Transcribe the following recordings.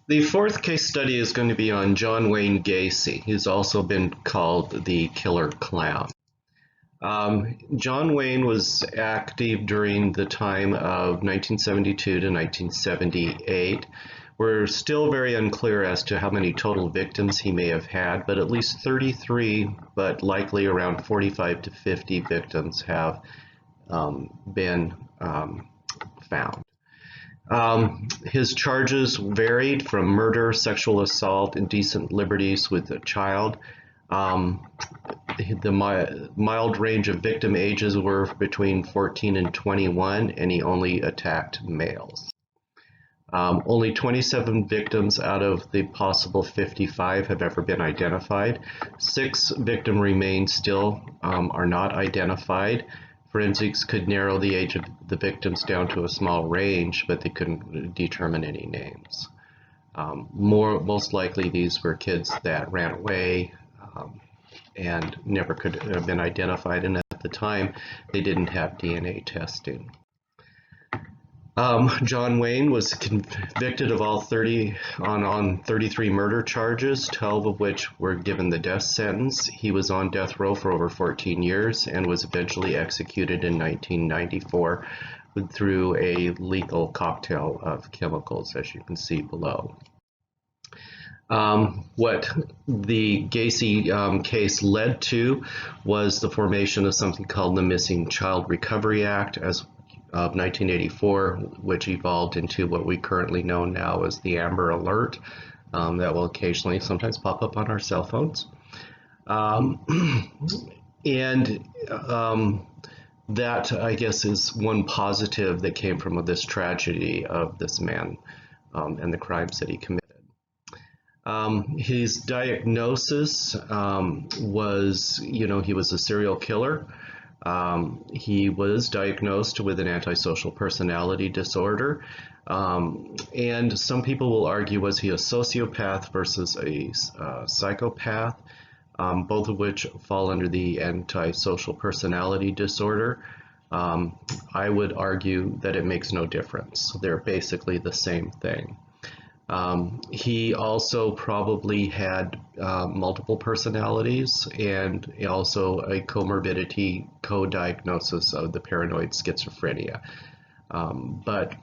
The fourth case study is going to be on John Wayne Gacy. He's also been called the Killer Clown. John Wayne was active during the time of 1972 to 1978. We're still very unclear as to how many total victims he may have had, but at least 33, but likely around 45 to 50 victims have been found. His charges varied from murder, sexual assault, indecent liberties with a child. The mild range of victim ages were between 14 and 21, and he only attacked males. Only 27 victims out of the possible 55 have ever been identified. 6 victim remains still are not identified. Forensics could narrow the age of the victims down to a small range, but they couldn't determine any names. Most likely these were kids that ran away and never could have been identified, and at the time they didn't have DNA testing. John Wayne was convicted of all 33 murder charges, 12 of which were given the death sentence. He was on death row for over 14 years and was eventually executed in 1994 through a lethal cocktail of chemicals, as you can see below. What the Gacy case led to was the formation of something called the Missing Child Recovery Act of 1984, which evolved into what we currently know now as the Amber Alert, that will occasionally sometimes pop up on our cell phones. That, I guess, is one positive that came from this tragedy of this man and the crimes that he committed. His diagnosis was, he was a serial killer. He was diagnosed with an antisocial personality disorder, and some people will argue, was he a sociopath versus a psychopath, both of which fall under the antisocial personality disorder. I would argue that it makes no difference. They're basically the same thing. He also probably had multiple personalities and also a comorbidity co-diagnosis of the paranoid schizophrenia. But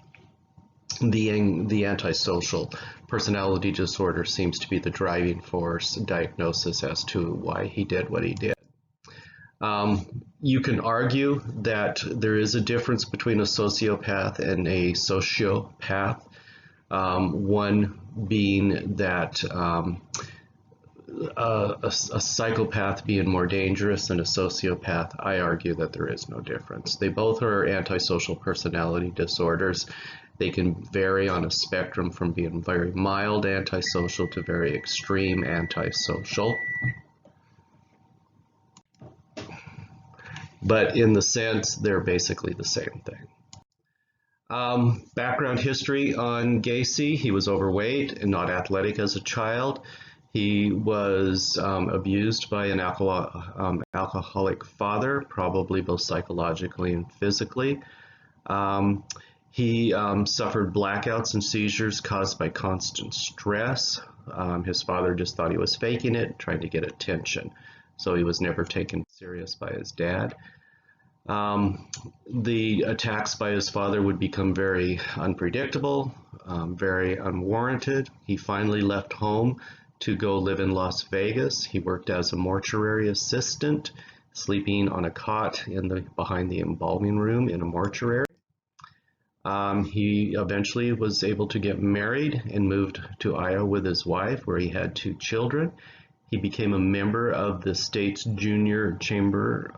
the antisocial personality disorder seems to be the driving force diagnosis as to why he did what he did. You can argue that there is a difference between a sociopath and a sociopath. One being that a psychopath being more dangerous than a sociopath. I argue that there is no difference. They both are antisocial personality disorders. They can vary on a spectrum from being very mild antisocial to very extreme antisocial. But in the sense, they're basically the same thing. Background history on Gacy: he was overweight and not athletic as a child. He was abused by an alcoholic father, probably both psychologically and physically. He suffered blackouts and seizures caused by constant stress. His father just thought he was faking it, trying to get attention. So he was never taken serious by his dad. The attacks by his father would become very unpredictable, very unwarranted. He finally left home to go live in Las Vegas. He worked as a mortuary assistant, sleeping on a cot behind the embalming room in a mortuary. He eventually was able to get married and moved to Iowa with his wife, where he had 2 children. He became a member of the state's junior chamber,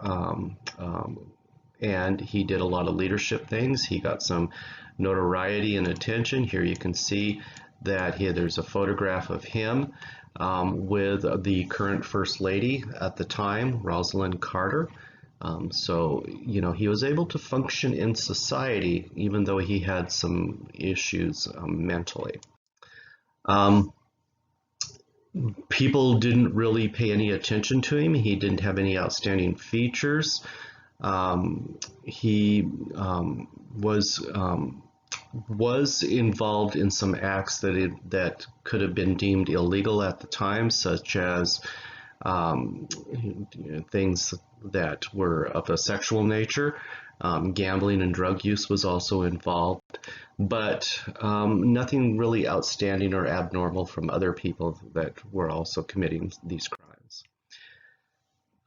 and he did a lot of leadership things. He got some notoriety and attention. Here you can see that there's a photograph of him with the current First Lady at the time, Rosalind Carter. So, he was able to function in society even though he had some issues mentally. People didn't really pay any attention to him. He didn't have any outstanding features. He was was involved in some acts that could have been deemed illegal at the time, such as um, things that were of a sexual nature. Gambling and drug use was also involved, but nothing really outstanding or abnormal from other people that were also committing these crimes.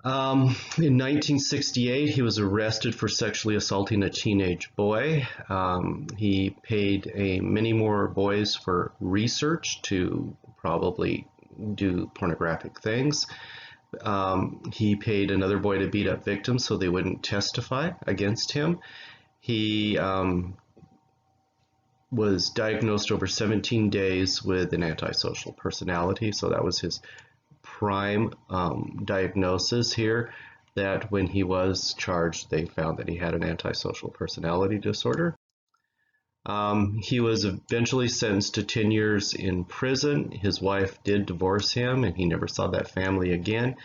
In 1968, he was arrested for sexually assaulting a teenage boy. He paid many more boys for research to probably do pornographic things. He paid another boy to beat up victims so they wouldn't testify against him. He was diagnosed over 17 days with an antisocial personality, so that was his prime diagnosis here, that when he was charged, they found that he had an antisocial personality disorder. He was eventually sentenced to 10 years in prison. His wife did divorce him, and he never saw that family again.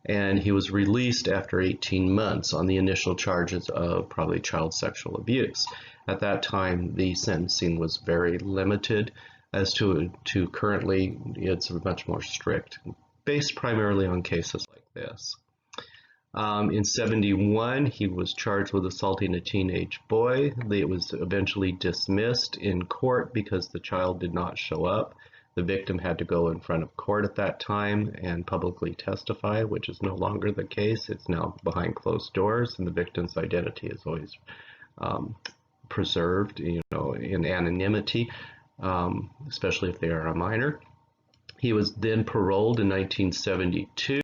And he was released after 18 months on the initial charges of probably child sexual abuse. At that time, the sentencing was very limited. As to currently, it's much more strict, based primarily on cases like this. In 71, he was charged with assaulting a teenage boy. It was eventually dismissed in court because the child did not show up. The victim had to go in front of court at that time and publicly testify, which is no longer the case. It's now behind closed doors, and the victim's identity is always preserved, in anonymity, especially if they are a minor. He was then paroled in 1972.